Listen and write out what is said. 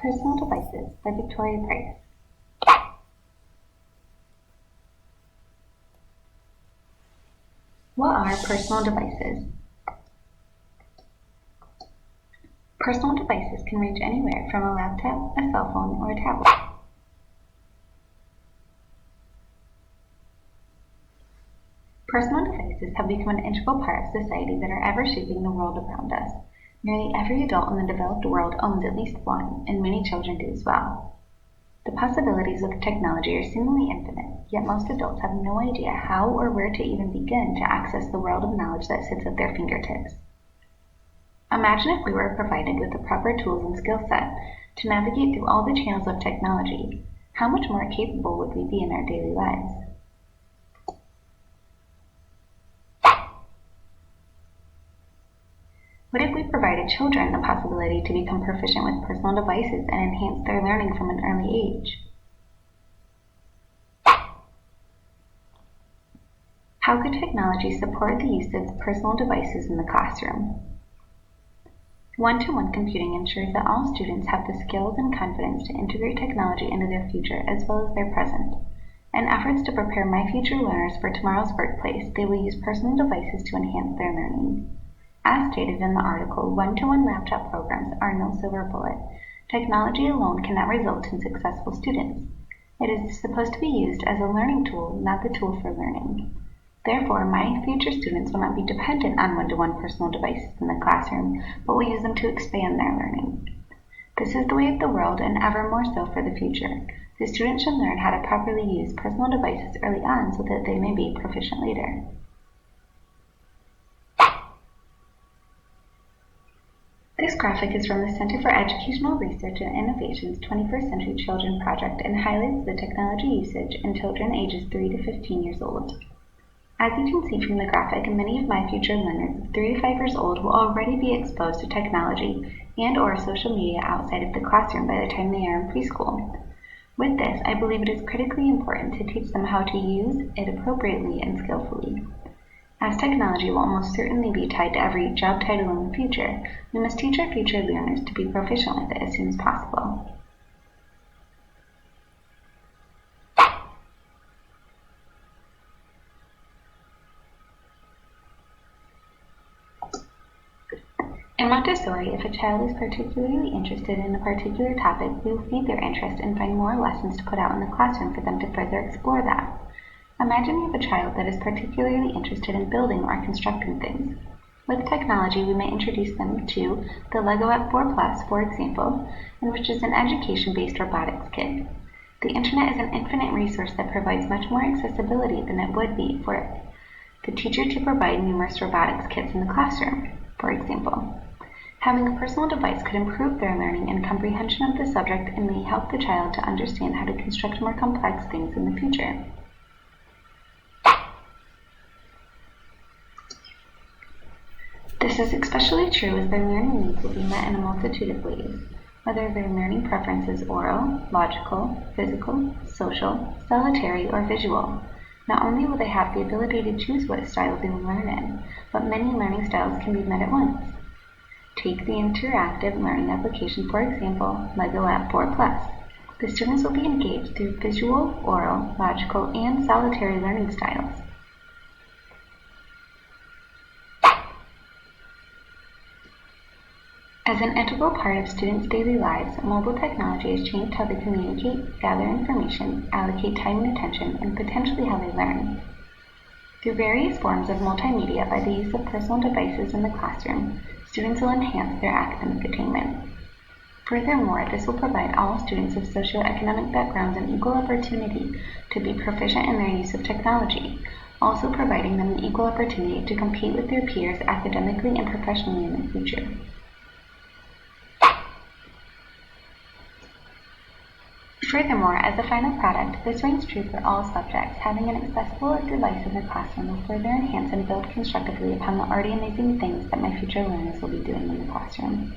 Personal Devices by Victoria Price. What are personal devices? Personal devices can range anywhere from a laptop, a cell phone, or a tablet. Personal devices have become an integral part of society that are ever shaping the world around us. Nearly every adult in the developed world owns at least one, and many children do as well. The possibilities with technology are seemingly infinite, yet most adults have no idea how or where to even begin to access the world of knowledge that sits at their fingertips. Imagine if we were provided with the proper tools and skill set to navigate through all the channels of technology. How much more capable would we be in our daily lives? What if we provided children the possibility to become proficient with personal devices and enhance their learning from an early age? How could technology support the use of personal devices in the classroom? One-to-one computing ensures that all students have the skills and confidence to integrate technology into their future as well as their present. In efforts to prepare my future learners for tomorrow's workplace, they will use personal devices to enhance their learning. As stated in the article, one-to-one laptop programs are no silver bullet. Technology alone cannot result in successful students. It is supposed to be used as a learning tool, not the tool for learning. Therefore, my future students will not be dependent on one-to-one personal devices in the classroom, but will use them to expand their learning. This is the way of the world, and ever more so for the future. The students should learn how to properly use personal devices early on so that they may be proficient later. This graphic is from the Center for Educational Research and Innovation's 21st Century Children Project and highlights the technology usage in children ages 3 to 15 years old. As you can see from the graphic, many of my future learners of 3 to 5 years old will already be exposed to technology and/or social media outside of the classroom by the time they are in preschool. With this, I believe it is critically important to teach them how to use it appropriately and skillfully. As technology will almost certainly be tied to every job title in the future, we must teach our future learners to be proficient with it as soon as possible. In Montessori, if a child is particularly interested in a particular topic, we will feed their interest and find more lessons to put out in the classroom for them to further explore that. Imagine you have a child that is particularly interested in building or constructing things. With technology, we may introduce them to the LEGO App 4+, for example, which is an education-based robotics kit. The internet is an infinite resource that provides much more accessibility than it would be for the teacher to provide numerous robotics kits in the classroom, for example. Having a personal device could improve their learning and comprehension of the subject and may help the child to understand how to construct more complex things in the future. This is especially true as their learning needs will be met in a multitude of ways, whether their learning preference is oral, logical, physical, social, solitary, or visual. Not only will they have the ability to choose what style they will learn in, but many learning styles can be met at once. Take the interactive learning application, for example, LEGO App 4+. The students will be engaged through visual, oral, logical, and solitary learning styles. As an integral part of students' daily lives, mobile technology has changed how they communicate, gather information, allocate time and attention, and potentially how they learn. Through various forms of multimedia by the use of personal devices in the classroom, students will enhance their academic attainment. Furthermore, this will provide all students of socioeconomic backgrounds an equal opportunity to be proficient in their use of technology, also providing them an equal opportunity to compete with their peers academically and professionally in the future. Furthermore, as a final product, this rings true for all subjects. Having an accessible device in the classroom will further enhance and build constructively upon the already amazing things that my future learners will be doing in the classroom.